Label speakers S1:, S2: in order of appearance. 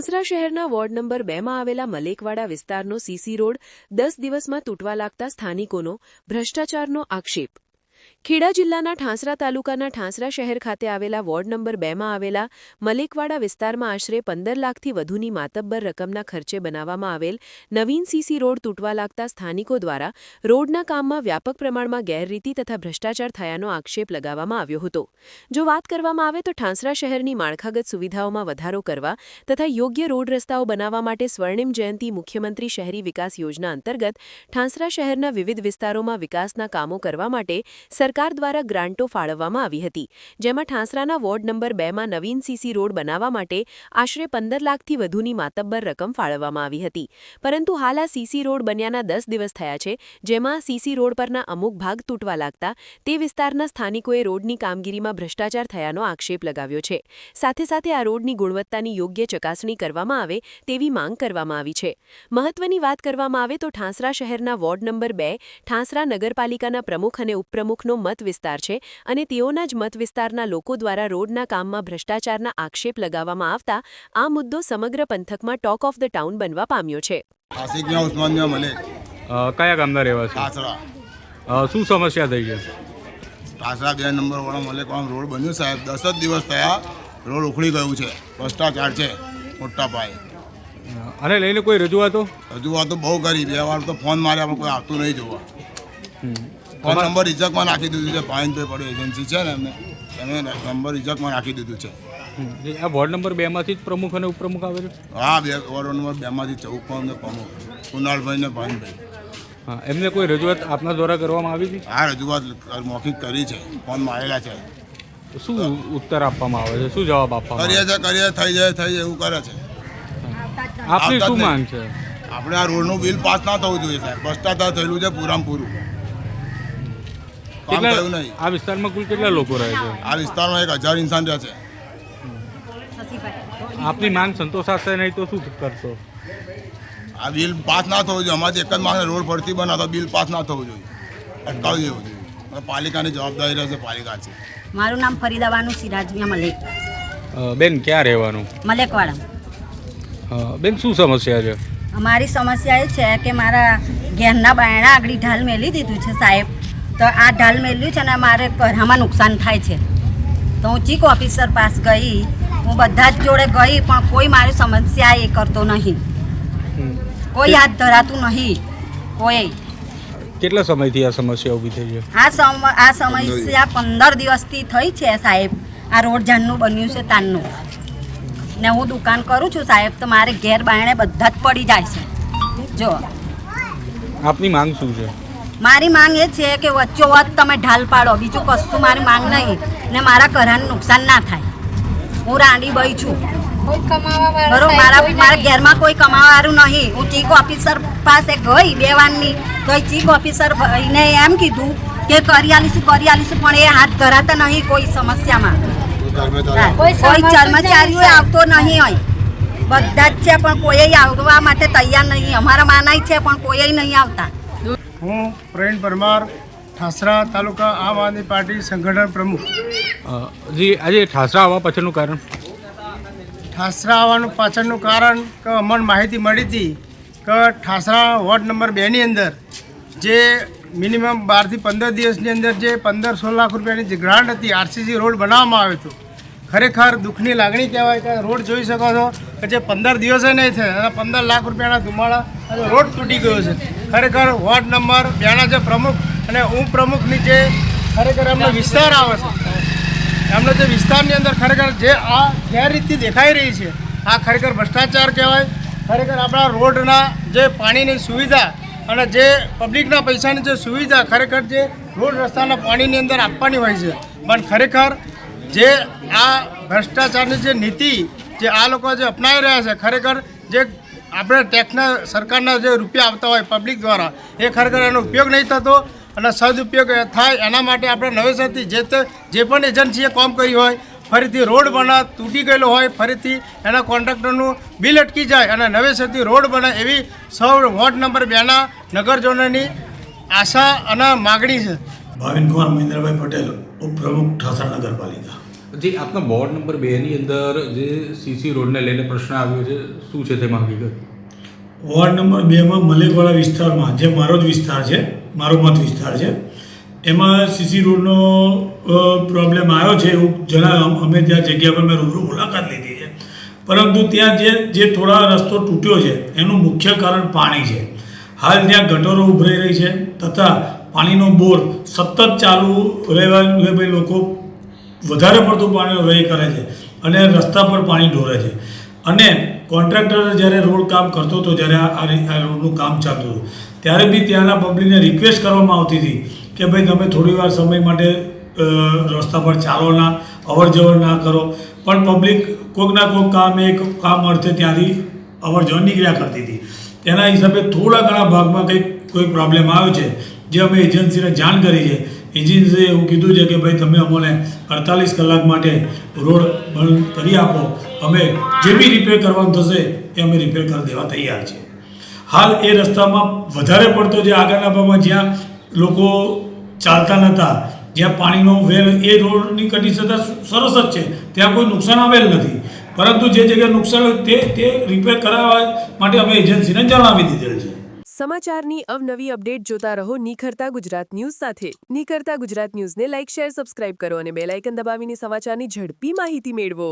S1: ઠાંસરા શહેરના ward number 2 માં આવેલા મલેકવાડા વિસ્તારનો સીસી રોડ 10 દિવસમાં તૂટવા લાગતા સ્થાનિકોનો ભ્રષ્ટાચારનો આક્ષેપ। ખેડા જિલ્લાના ઠાંસરા તાલુકાના ઠાંસરા શહેર ખાતે આવેલા વોર્ડ નંબર 2 માં આવેલા મલેકવાડા વિસ્તારમાં આશરે 15 લાખથી વધુની માતબ્બર રકમના ખર્ચે બનાવવામાં આવેલ નવીન સીસી રોડ તૂટવા લાગતા સ્થાનિકો દ્વારા રોડના કામમાં વ્યાપક પ્રમાણમાં ગેરરીતિ તથા ભ્રષ્ટાચાર થયાનો આક્ષેપ લગાવવામાં આવ્યો હતો। જો વાત કરવામાં આવે તો ઠાંસરા શહેરની માળખાગત સુવિધાઓમાં વધારો કરવા તથા યોગ્ય રોડ રસ્તાઓ બનાવવા માટે સ્વર્ણિમ જયંતિ મુખ્યમંત્રી શહેરી વિકાસ યોજના અંતર્ગત ઠાંસરા શહેરના વિવિધ વિસ્તારોમાં વિકાસના કામો કરવા માટે સરકાર દ્વારા ગ્રાન્ટો ફાળવવામાં આવી હતી, જેમાં ઠાંસરાના વોર્ડ નંબર 2 માં નવીન સીસી રોડ બનાવવા માટે આશરે 15 લાખથી વધુની માતબ્બર રકમ ફાળવવામાં આવી હતી। પરંતુ હાલ આ સીસી રોડ બન્યાના 10 દિવસ થયા છે, જેમાં સીસી રોડ પરના અમુક ભાગ તૂટવા લાગતા તે વિસ્તારના સ્થાનિકોએ રોડની કામગીરીમાં ભ્રષ્ટાચાર થયાનો આક્ષેપ લગાવ્યો છે। સાથે સાથે આ રોડની ગુણવત્તાની યોગ્ય ચકાસણી કરવામાં આવે તેવી માંગ કરવામાં આવી છે। મહત્વની વાત કરવામાં આવે તો ઠાંસરા શહેરના વોર્ડ નંબર 2 ઠાંસરા નગરપાલિકાના પ્રમુખ અને ઉપપ્રમુખ મત વિસ્તાર છે અને તેઓના જ મત વિસ્તારના લોકો દ્વારા રોડના કામમાં ભ્રષ્ટાચારના આક્ષેપ લગાવવામાં આવતા આ મુદ્દો સમગ્ર પંથકમાં ટોક ઓફ ધ ટાઉન બનવા પામ્યો છે।
S2: કયા ગામના રહેવાસી?
S3: ઠાસરા।
S2: શું સમસ્યા થઈ છે?
S3: ઠાસરા 2 નંબર વાળા મલેકવાડા રોડ બન્યો સાહેબ, 10 જ દિવસ થયા, રોડ ઉખડી ગયું છે, ભ્રષ્ટાચાર છે મોટા પાયે।
S2: અને લઈને કોઈ રજૂઆતો
S3: બહુ કરી, 2 વાર તો ફોન માર્યા પણ કોઈ આવતું નહીં જોવા। ફોન નંબર રિજેક્ટમાં નાખી દીધું છે, ભાઈનભાઈ પડે એજન્સી છે ને એમને નંબર રિજેક્ટમાં નાખી દીધું છે।
S2: આ વોર્ડ નંબર 2 માંથી જ પ્રમુખ અને ઉપપ્રમુખ આવે છે?
S3: હા, વોર્ડ નંબર 2 માંથી પ્રમુખ કુનાલભાઈ ને ભાઈનભાઈ।
S2: હા, એમને કોઈ રજૂઆત આપના દ્વારા કરવામાં આવી હતી?
S3: હા, રજૂઆત મૌખિક કરી છે, ફોન મારેલા છે।
S2: શું ઉત્તર આપવામાં આવે છે, શું જવાબ આપવામાં
S3: કરીએ થઈ જાય એવું કરે છે।
S2: આપની શું માંગ છે?
S3: આપણે આ રોડનું બિલ પાસ ના થવું જોઈએ સાહેબ, ભ્રષ્ટાચાર થયેલું છે પૂરામાં પૂરું, કામ થયું નહીં।
S2: આ વિસ્તારમાં કુલ કેટલા લોકો રહે છે?
S3: આ વિસ્તારમાં 1000 ઇન્સાન રહે છે।
S2: આપની માંગ સંતોષાશે નહીં તો શું કરશો?
S3: આ બિલ પાસ ના થવું જોઈએ, અમારી એક જ માંગ રોડ ફરતી બનાવતો બિલ પાસ ના થવું જોઈએ, અટકાવી દેવું જોઈએ। પાલિકાની જવાબદારી રહેશે, પાલિકા છે।
S4: મારું નામ ફરીદાબાનુ સિરાજમિયા મલેક।
S2: બેન, ક્યાં રહેવાનું?
S4: મલેકવાડા।
S2: બેન, શું સમસ્યા છે?
S4: અમારી સમસ્યા એ છે કે મારા ઘેરના બાયણા આગળ ઢાલ મેલી દીધું છે સાહેબ, તો આ ઢાલ મેલ્યું છે ને મારે ઘરમાં નુકસાન થાય છે, તો હું ચીફ ઓફિસર પાસ ગઈ, હું બધા જ જોડે ગઈ પણ કોઈ મારી સમસ્યા એ કરતો નહીં, કોઈ હાથ ધરાતું નહીં કોઈ।
S2: કેટલા સમયથી આ સમસ્યા ઊભી થઈ છે?
S4: આ સમસ્યા 15 દિવસથી થઈ છે સાહેબ। આ રોડ જાનનું બન્યું છે તાનનું, ને હું દુકાન કરું છું સાહેબ, તો મારે ઘેર બાયણે બધા જ પડી જાય છે। જો
S2: આપની માંગ શું છે?
S4: મારી માંગ એ છે કે વચ્ચોવચ તમે ઢાલ પાડો, બીજું કશું મારી માંગ નહીં, ને મારા ઘરને નુકસાન ના થાય। હું રાંડી બઈ છું બરોબર, મારા ઘરમાં કોઈ કમાવાવાળું નહીં। હું ચીફ ઓફિસર પાસે ગઈ 2 વારની, તો ચીફ ઓફિસર ભાઈને એમ કીધું કે કરી આલીશું, પણ એ હાથ ધરાતા નહીં કોઈ સમસ્યામાં, કોઈ કર્મચારીઓ આવતો નહીં હોય, બધા જ છે પણ કોઈ આવવા માટે તૈયાર નહીં। અમારા માનાય છે પણ કોઈ નહીં આવતા।
S5: હું પ્રવીણ પરમાર, ઠાસરા તાલુકા આમ આદમી પાર્ટી સંગઠન પ્રમુખ।
S2: જી, આજે ઠાસરા આવવા પાછળનું કારણ?
S5: ઠાસરા આવવાનું પાછળનું કારણ કે અમને માહિતી મળી હતી કે ઠાસરા વોર્ડ નંબર 2 ની અંદર જે મિનિમમ 12 થી 15 દિવસની અંદર જે 15-16 લાખ રૂપિયાની જે ગ્રાન્ટ હતી, આરસીસી રોડ બનાવવામાં આવ્યો હતો। ખરેખર દુઃખની લાગણી કહેવાય કે રોડ જોઈ શકો છો કે જે 15 દિવસે નહીં થાય અને 15 લાખ રૂપિયાના ધુમાડા રોડ તૂટી ગયો છે। ખરેખર વોર્ડ નંબર 2ના જે પ્રમુખ અને ઉપપ્રમુખની જે ખરેખર એમનો વિસ્તાર આવે છે, એમનો જે વિસ્તારની અંદર ખરેખર જે આ ગેરરીતિ દેખાઈ રહી છે, આ ખરેખર ભ્રષ્ટાચાર કહેવાય। ખરેખર આપણા રોડના જે પાણીની સુવિધા અને જે પબ્લિકના પૈસાની જે સુવિધા ખરેખર જે રોડ રસ્તાના પાણીની અંદર આપવાની હોય છે, પણ ખરેખર જે આ ભ્રષ્ટાચારની જે નીતિ જે આ લોકો જે અપનાવી રહ્યા છે, ખરેખર જે આપણે ટેક્સના સરકારના જે રૂપિયા આવતા હોય પબ્લિક દ્વારા, એ ખરેખર એનો ઉપયોગ નહીં થતો અને સદુપયોગ થાય એના માટે આપણે નવેસરથી જે પણ એજન્સીએ કામ કર્યું હોય, ફરીથી રોડ તૂટી ગયેલો હોય, ફરીથી એના કોન્ટ્રાક્ટરનું બિલ અટકી જાય અને નવેસરથી રોડ બને એવી સૌ વોર્ડ નંબર 2ના નગરજનોની આશા અને માગણી છે।
S6: ભાવિનકુમાર મહેન્દ્રભાઈ પટેલ, ઉપપ્રમુખ ઠાસરા નગરપાલિકા।
S2: જે આપના વોર્ડ નંબર 2ની અંદર જે સીસી રોડને લઈને પ્રશ્ન આવ્યો છે, શું છે તેમાં હકીકત?
S6: વોર્ડ નંબર 2માં મલેકવાડા વિસ્તારમાં, જે મારો જ વિસ્તાર છે, મારો મત વિસ્તાર છે, એમાં સીસી રોડનો પ્રોબ્લેમ આવ્યો છે એવું અમે ત્યાં જગ્યા પર મેં રૂબરૂ મુલાકાત લીધી છે. પરંતુ ત્યાં જે થોડા રસ્તો તૂટ્યો છે એનું મુખ્ય કારણ પાણી છે. હાલ ત્યાં ગટરો ઉભરાઈ રહી છે તથા પાણીનો બોર સતત ચાલુ રહેવાને ભાઈ લોકો વધારે પડતું પાણીનો વ્યય કરે છે અને રસ્તા પર પાણી ઢોળે છે. અને કોન્ટ્રાક્ટર જ્યારે રોડ કામ કરતો હતો, જ્યારે આ રોડનું કામ ચાલતું હતું, ત્યારે બી ત્યાંના પબ્લિકને રિક્વેસ્ટ કરવામાં આવતી હતી કે ભાઈ તમે થોડી વાર સમય માટે રસ્તા પર ચાલો ના, અવર જવર ના કરો. પણ પબ્લિક કોઈકના કોઈક કામ અર્થે ત્યાંથી અવર જવર નીકળ્યા કરતી હતી. તેના હિસાબે થોડા ઘણા ભાગમાં કોઈ પ્રોબ્લેમ આવ્યો છે, જે અમે એજન્સીને જાણ કરી છે. એજન્સીએ એવું કીધું છે કે ભાઈ તમે અમને 48 કલાક માટે રોડ બંધ કરી આપો, અમે જે બી રિપેર કરવાનું થશે એ અમે રિપેર કરી દેવા તૈયાર છીએ. હાલ એ રસ્તામાં વધારે પડતો જે આગળના ભાગમાં જ્યાં લોકો ચાલતા નહોતા, જ્યાં પાણીનો વેર, એ રોડની કન્ડિશન સરસ જ છે, ત્યાં કોઈ નુકસાન આવેલ નથી. પરંતુ જે જગ્યાએ નુકસાન હોય તે રિપેર કરાવવા માટે અમે એજન્સીને જણાવી દીધેલ છે.
S1: સમાચારની અવનવી અપડેટ જોતા રહો નિખરતા ગુજરાત ન્યૂઝ સાથે. નિખરતા ગુજરાત ન્યૂઝને લાઇક, શેર, સબસ્ક્રાઇબ કરો અને બેલ આઇકન દબાવીને સમાચારની ઝડપી માહિતી મેળવો.